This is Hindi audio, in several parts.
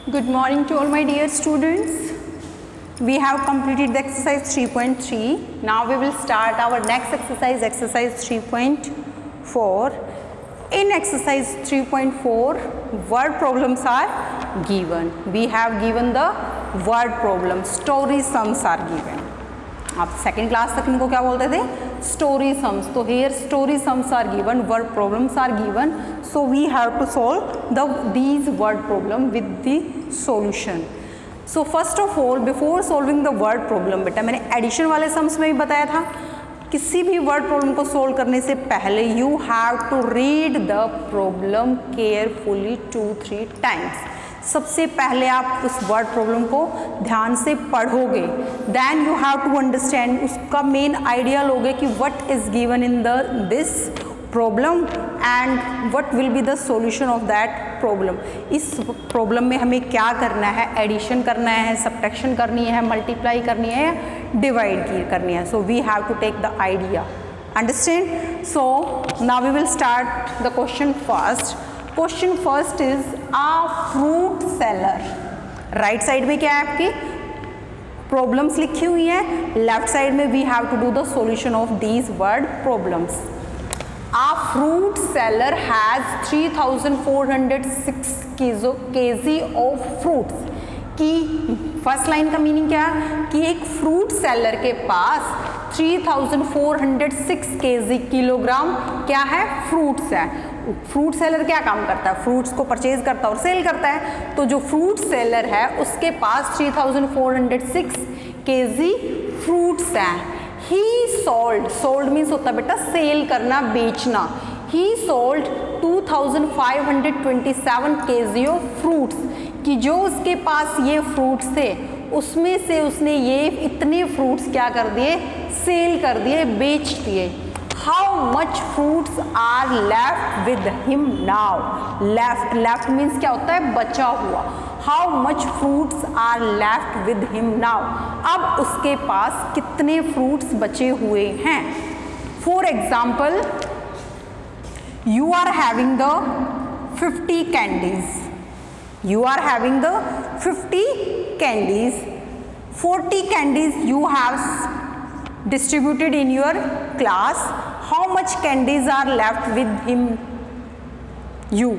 Good morning to all my dear students. We have completed the exercise 3.3. Now we will start our next exercise, exercise 3.4. In exercise 3.4, word problems are given. We have given the word problem. Story sums are given. आप सेकेंड क्लास तक इनको क्या बोलते थे? Story sums. तो here story sums are given, word problems are given, so we have to solve these word problem with the solution. So first of all before solving the word problem, बेटा मैंने एडिशन वाले सम्स में भी बताया था, किसी भी वर्ड प्रॉब्लम को सोल्व करने से पहले you have to read the problem carefully 2-3 times. सबसे पहले आप उस वर्ड प्रॉब्लम को ध्यान से पढ़ोगे, then you have to understand, उसका मेन आइडिया लोगे कि what is given in this problem and what will be the solution of that problem. इस प्रॉब्लम में हमें क्या करना है? एडिशन करना है, सब्ट्रैक्शन करनी है, मल्टीप्लाई करनी है, डिवाइड करनी है. So we have to take the idea. Understand? So now we will start the question first. Question first is a fruit seller. Right side में क्या है आपकी प्रॉब्लम्स लिखी हुई हैं, लेफ्ट साइड में we have to do the solution of these word problems. A fruit seller has 3406 kg of fruits. की फर्स्ट लाइन का मीनिंग क्या है कि एक फ्रूट सेलर के पास 3406 kg किलोग्राम क्या है? फ्रूट्स है. फ्रूट सेलर क्या काम करता है? फ्रूट्स को परचेज करता है और सेल करता है. तो जो फ्रूट सेलर है उसके पास 3406 kg फ्रूट्स हैं. ही सोल्ड मीन्स होता है बेटा सेल करना, बेचना. ही सोल्ड 2527 kg ऑफ फ्रूट्स. कि जो उसके पास ये फ्रूट्स थे उसमें से उसने ये इतने फ्रूट्स क्या कर दिए? सेल कर दिए, बेच दिए. How much fruits are left with him now. Left means क्या होता है? बचा हुआ. How much fruits are left with him now. अब उसके पास कितने फ्रूट्स बचे हुए हैं? For example you are having the 50 candies. You are having the 50 candies. 40 candies you have distributed in your class. How much candies are left with him? You.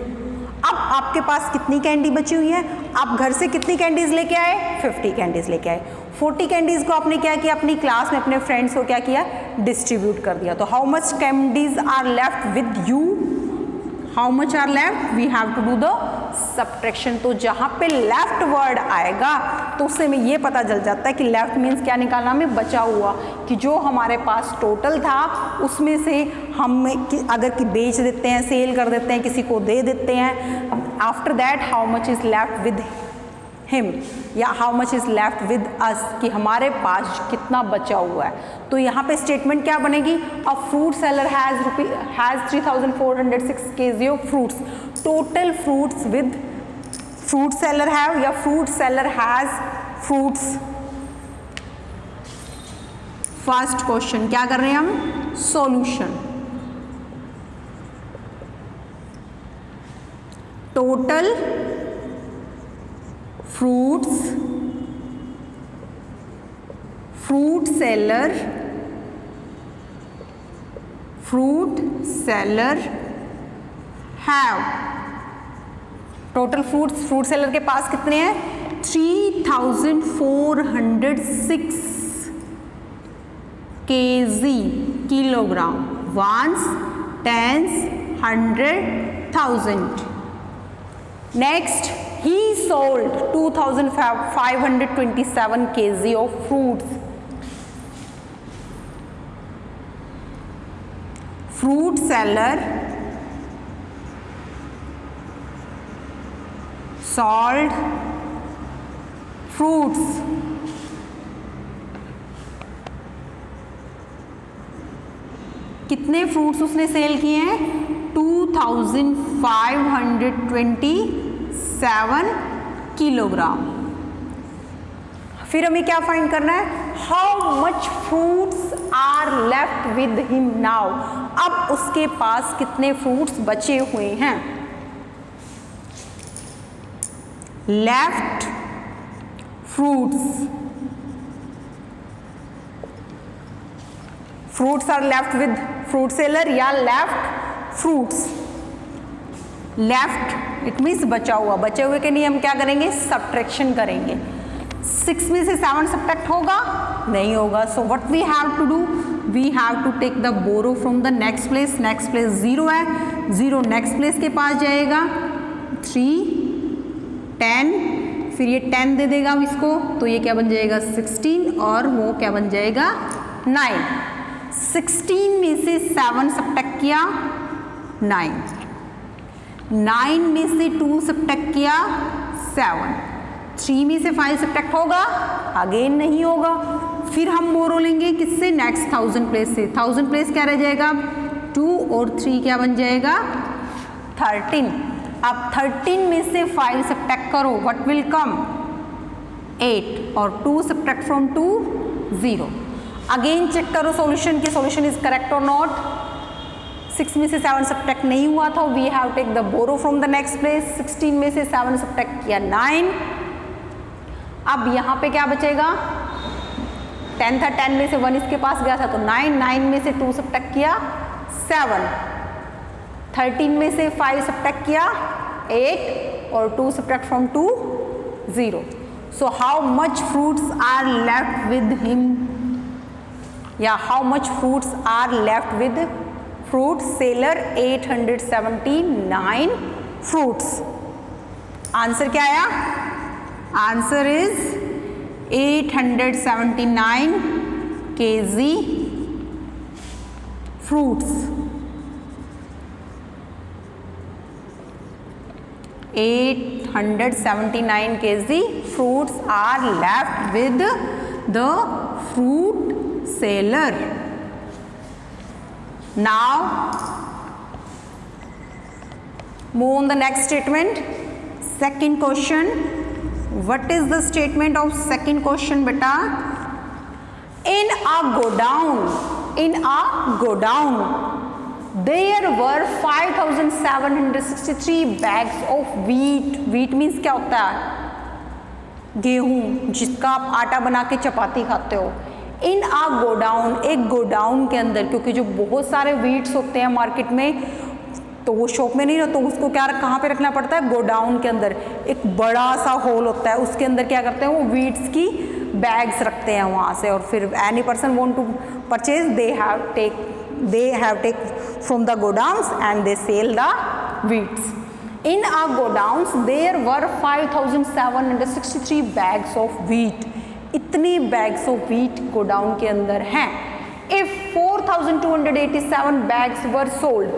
अब आपके पास कितनी कैंडी बची हुई है? आप घर से कितनी कैंडीज लेके आए? 50 कैंडीज लेके आए. 40 कैंडीज को आपने क्या किया? अपनी क्लास में अपने फ्रेंड्स को क्या किया? डिस्ट्रीब्यूट कर दिया. तो how much candies are left with you? How much are left? We have to do the subtraction. तो जहाँ पे लेफ्ट वर्ड आएगा तो उससे हमें ये पता चल जाता है कि लेफ्ट मीन्स क्या निकालना हमें? बचा हुआ. कि जो हमारे पास टोटल था उसमें से हम अगर कि बेच देते हैं, सेल कर देते हैं, किसी को दे देते हैं, after that how much is left with him या how much is left with us, कि हमारे पास कितना बचा हुआ है. तो यहाँ पे स्टेटमेंट क्या बनेगी? A fruit seller has 3406 kg of fruits. Total fruits with fruit seller have या fruit seller has fruits. First question क्या कर रहे हैं हम? Solution. Total fruits fruit seller have. Total fruits fruit seller के पास कितने हैं? 3406 kg kilogram. Ones, tens, 100,000. Next he sold 2527 kg of fruits. Fruit seller sold fruits. कितने फ्रूट्स उसने सेल किए हैं? 2527 किलोग्राम. फिर हमें क्या फाइंड करना है? How much fruits are left with him now. अब उसके पास कितने फ्रूट्स बचे हुए हैं? left fruits. Fruits are left with fruit seller या left fruits. Left it means बचा हुआ, बचे हुए के लिए हम क्या करेंगे, सब्ट्रैक्शन करेंगे. 6 में से 7 सब्ट्रैक्ट होगा, नहीं होगा. So what we have to do, we have to take the borrow from the next place. Next place 0 है, 0 नेक्स्ट प्लेस के पास जाएगा. 3 10 फिर ये 10 दे देगा इसको, तो ये क्या बन जाएगा 16 और वो क्या बन जाएगा 9. 16 में से 7 सब्ट्रैक्ट किया 9, 9 में से 2 सब्ट्रैक्ट किया 7, 3 में से 5 सब्ट्रैक्ट होगा, अगेन नहीं होगा. फिर हम बोरो लेंगे किससे, नेक्स्ट 1000 प्लेस से. 1000 प्लेस क्या रह जाएगा, 2 और 3 क्या बन जाएगा 13. अब 13 में से 5 सब्ट्रैक्ट करो, व्हाट विल कम 8 और 2 सब्ट्रैक्ट फ्रॉम 2 0. अगेन चेक करो सॉल्यूशन की सॉल्यूशन इज करेक्ट और नॉट. 6 में से 7 सब्ट्रैक्ट नहीं हुआ था, we have take the borrow from the next place. 16 में से 7 सब्ट्रैक्ट किया 9. अब यहाँ पे क्या बचेगा, 10 था, 10 में से 1 इसके पास गया था तो 9, 9 में से 2 सब्ट्रैक्ट किया 7, 13 में से 5 सब्ट्रैक्ट किया 8 और 2 subtract from 2 0. So how much fruits are left with him, या how much fruits are left with fruit seller, 879 fruits. Answer क्या आया, answer is 879 kg fruits. 879 kg fruits are left with the fruit seller. Now move on the next statement. Second question. What is the statement of second question beta? In a godown there were 5763 bags of wheat. Wheat means क्या होता है, गेहूं, जिसका आप आटा बना के चपाती खाते हो. इन आ गोडाउन, एक गोडाउन के अंदर, क्योंकि जो बहुत सारे वीट्स होते हैं मार्केट में तो वो शॉप में नहीं ना, तो उसको क्या कहाँ पे रखना पड़ता है, गोडाउन के अंदर एक बड़ा सा होल होता है, उसके अंदर क्या करते हैं वो वीट्स की बैग्स रखते हैं वहाँ से. और फिर any person want to purchase, they have take from the godowns and they sell the wheats. In a godowns there were 5763 bags of wheat. इतनी बैग्स ऑफ व्हीट गोडाउन के अंदर हैं. इफ 4287 बैग्स वर सोल्ड,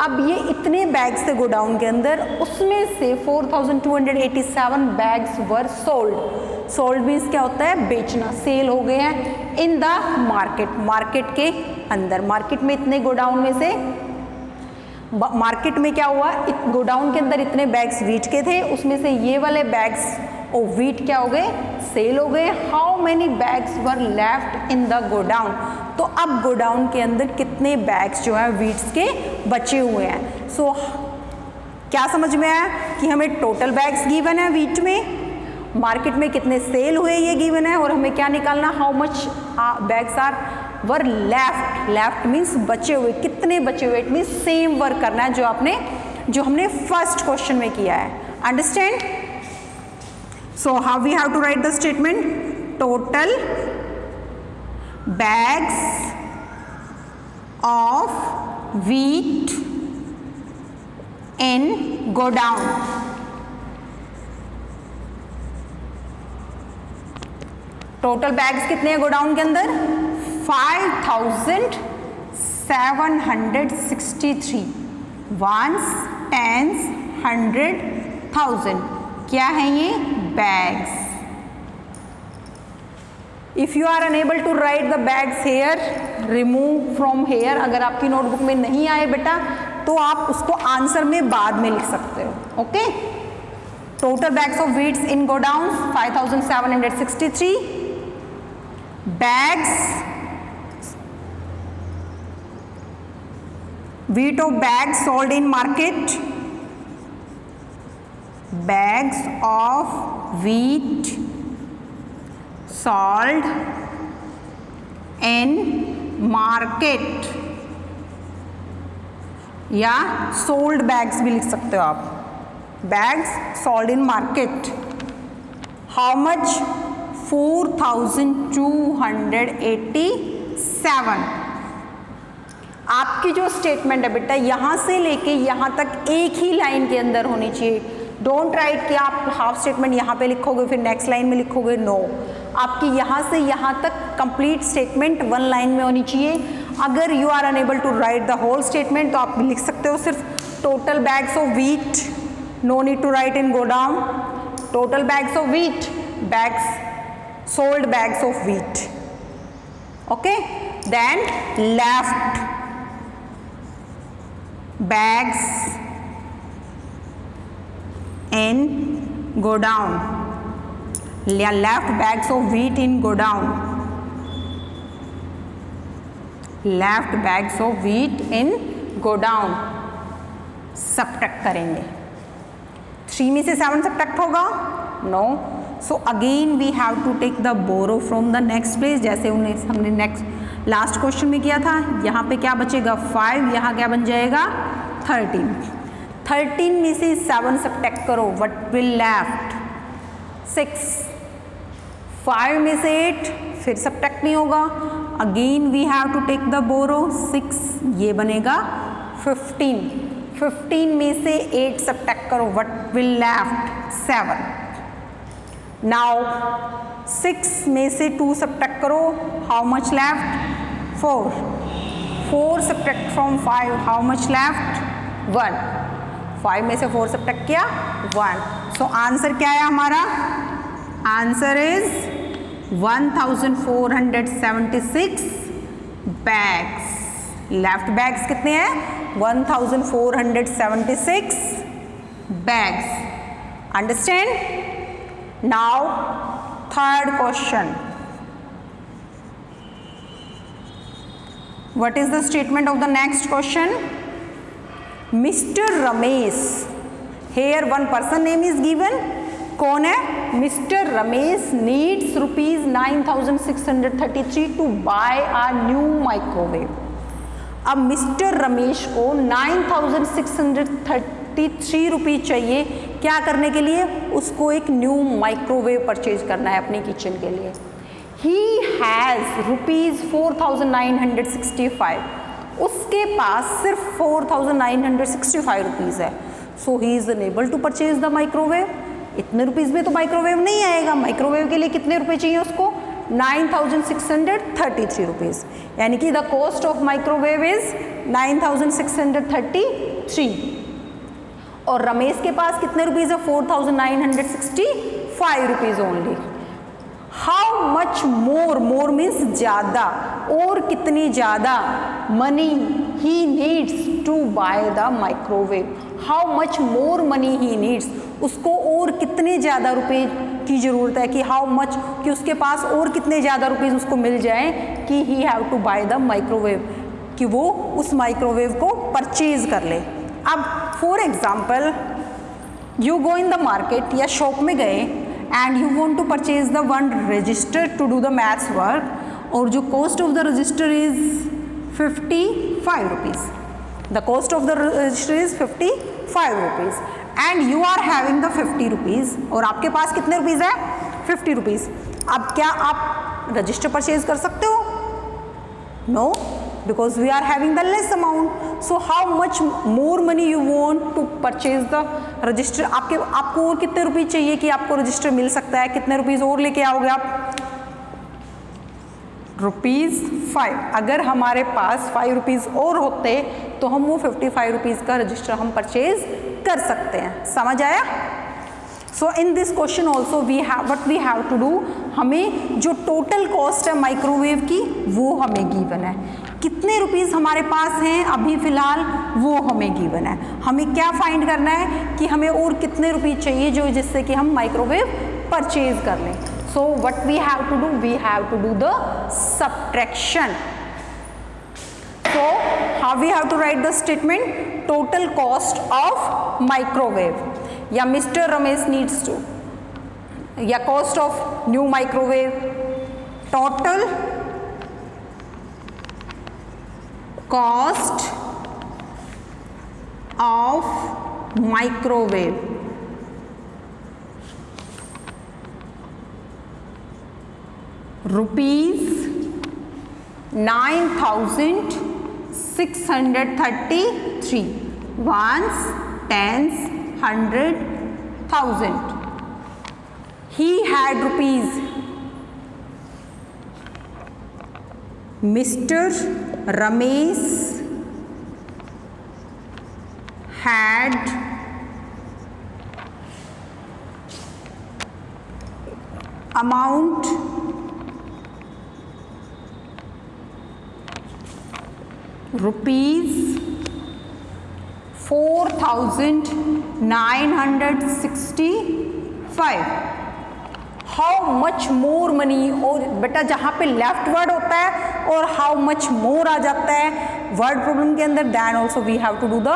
अब ये इतने बैग्स थे गोडाउन के अंदर, उसमें से 4287 bags were sold. Sold means क्या होता है, बेचना, सेल हो गए हैं. इन द मार्केट, मार्केट के अंदर, मार्केट में इतने गोडाउन में से, मार्केट में क्या हुआ, गोडाउन के अंदर इतने बैग्स व्हीट के थे, उसमें से ये वाले बैग्स ऑफ व्हीट क्या हो गए, सेल हो गए. How many bags were left in the godown, तो अब गोडाउन के अंदर कितने बैग्स जो है व्हीट्स के बचे हुए हैं. सो क्या समझ में आया कि हमें टोटल बैग्स गिवन है व्हीट में, मार्केट में कितने सेल हुए ये गिवन है, और हमें क्या निकालना, how much bags are were left. Left means बचे हुए, कितने बचे हुए, इट मीन्स सेम वर्क करना है जो हमने फर्स्ट क्वेश्चन में किया है. Understand. So how we have to write the statement, total bags of wheat in godown. Total bags कितने हैं गोडाउन के अंदर, 5763. वंस, टेंस, 100,000 क्या है ये, bags. If you are unable to write the bags here, remove from here. अगर आपकी नोटबुक में नहीं आए बेटा तो आप उसको आंसर में बाद में लिख सकते हो. Okay. Total bags of wheats in godown 5763 bags, wheat of bags sold in market, bags of wheat sold in market, या sold bags भी लिख सकते हो आप, bags sold in market. How much? 4,287. आपकी जो स्टेटमेंट है बेटा यहाँ से लेके यहाँ तक एक ही लाइन के अंदर होनी चाहिए. डोंट राइट कि आप हाफ स्टेटमेंट यहाँ पे लिखोगे फिर नेक्स्ट लाइन में लिखोगे. नो, आपकी यहाँ से यहाँ तक कंप्लीट स्टेटमेंट वन लाइन में होनी चाहिए. अगर you are unable to write the whole statement तो आप लिख सकते हो सिर्फ total bags of wheat. No need to write in godown. Total bags of wheat, bags, sold bags of wheat. Okay, then left bags in go down, left bags of wheat in go down, left bags of wheat in go down. subtract करेंगे. 3 में से 7 subtract होगा? No. So again we have to take the borrow from the next place, जैसे हमने नेक्स्ट लास्ट क्वेश्चन में किया था. यहाँ पे क्या बचेगा? 5. यहाँ क्या बन जाएगा? 13. 13 में से 7 सब्ट्रैक्ट करो. What will left? 6. 5 में से 8 फिर सब्ट्रैक्ट नहीं होगा. Again we have to take the borrow. 6 ये बनेगा 15. 15 में से 8 सब्ट्रैक्ट करो. What will left? 7. Now 6 में से 2 सब्ट्रैक्ट करो. How much left? 4. 4 subtract from 5. How much left? 1. 5 में से 4 सब्ट्रैक्ट किया 1. सो आंसर क्या है हमारा? Answer is 1476 bags. Left bags कितने हैं? 1476 bags. Understand? Now third question. What is the statement of the next question? Mr. Ramesh. Here one person name is given. कौन है? Mr. Ramesh needs rupees 9,633 to buy a new microwave. अब मिस्टर रमेश को 9,633 रुपीज़ चाहिए. क्या करने के लिए? उसको एक न्यू माइक्रोवेव परचेज करना है अपने किचन के लिए. He has rupees 4,965. उसके पास सिर्फ 4,965 रुपीज़ है. So he is unable to purchase the microwave. इतने रुपीज़ में तो माइक्रोवेव नहीं आएगा. माइक्रोवेव के लिए कितने रुपए चाहिए उसको? 9,633 रुपीज़. यानी कि the cost of microwave is 9,633. और रमेश के पास कितने रुपीज़ है? 4,965 rupees only. How much more? More means ज़्यादा. और कितनी ज़्यादा money he needs to buy the microwave. How much more money he needs. उसको और कितने ज़्यादा रुपए की ज़रूरत है कि हाउ मच, कि उसके पास और कितने ज़्यादा रुपीज़ उसको मिल जाएं कि he have to buy the microwave, कि वो उस माइक्रोवेव को परचेज कर ले. अब for example you go in the market या शॉप में गए and you want to purchase the one register to do the maths work, और जो cost of the register is 55 rupees. The cost of the register is 55 rupees and you are having the 50 rupees. और आपके पास कितने रुपीज़ है? 50 रुपीज़. अब क्या आप रजिस्टर परचेज कर सकते हो? No, because we are having the less amount. So how much more money you want to purchase the register? आपको और कितने रुपये चाहिए कि आपको रजिस्टर मिल सकता है? कितने रुपीज़ और लेके आओगे आप? ₹5. अगर हमारे पास 5 रुपीज़ और होते तो हम वो 55 रुपीज़ का रजिस्टर हम परचेज कर सकते हैं. समझ आया? So in this question also we have to do, हमें जो टोटल कॉस्ट है माइक्रोवेव की वो हमें गिवन है. कितने रुपीज़ हमारे पास हैं अभी फ़िलहाल वो हमें गिवन है. हमें क्या फाइंड करना है कि हमें और कितने रुपये चाहिए जो जिससे कि हम माइक्रोवेव परचेज कर लें. So what we have to do? We have to do the subtraction. So how we have to write the statement? Total cost of microwave. या मिस्टर रमेश नीड्स टू, या cost of new microwave, total cost of microwave, rupees 9,633, ones, tens, 100,000. He had rupees. Mr. Ramesh had amount rupees 4,965. How much more money, और बेटा जहाँ पे लेफ्ट वर्ड होता है और हाउ मच मोर आ जाता है वर्ड प्रॉब्लम के अंदर, then also we have to do the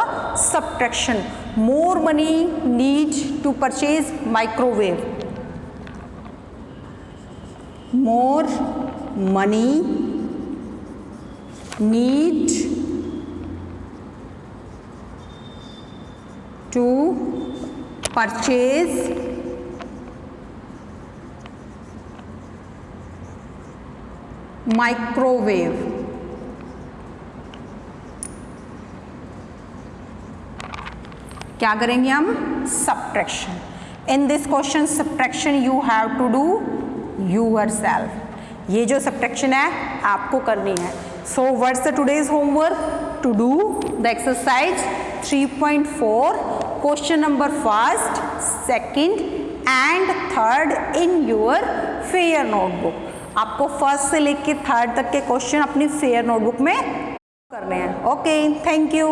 subtraction. More money need to purchase microwave, more money need to purchase microwave. क्या करेंगे हम? subtraction. In this question subtraction you have to do yourself. ये जो subtraction है आपको करनी है. So what's the today's homework? To do the exercise 3.4, question number 1st, 2nd and 3rd in your fair notebook. आपको फर्स्ट से लेके 3rd तक के क्वेश्चन अपनी फेयर नोटबुक में करने हैं. Okay, thank you.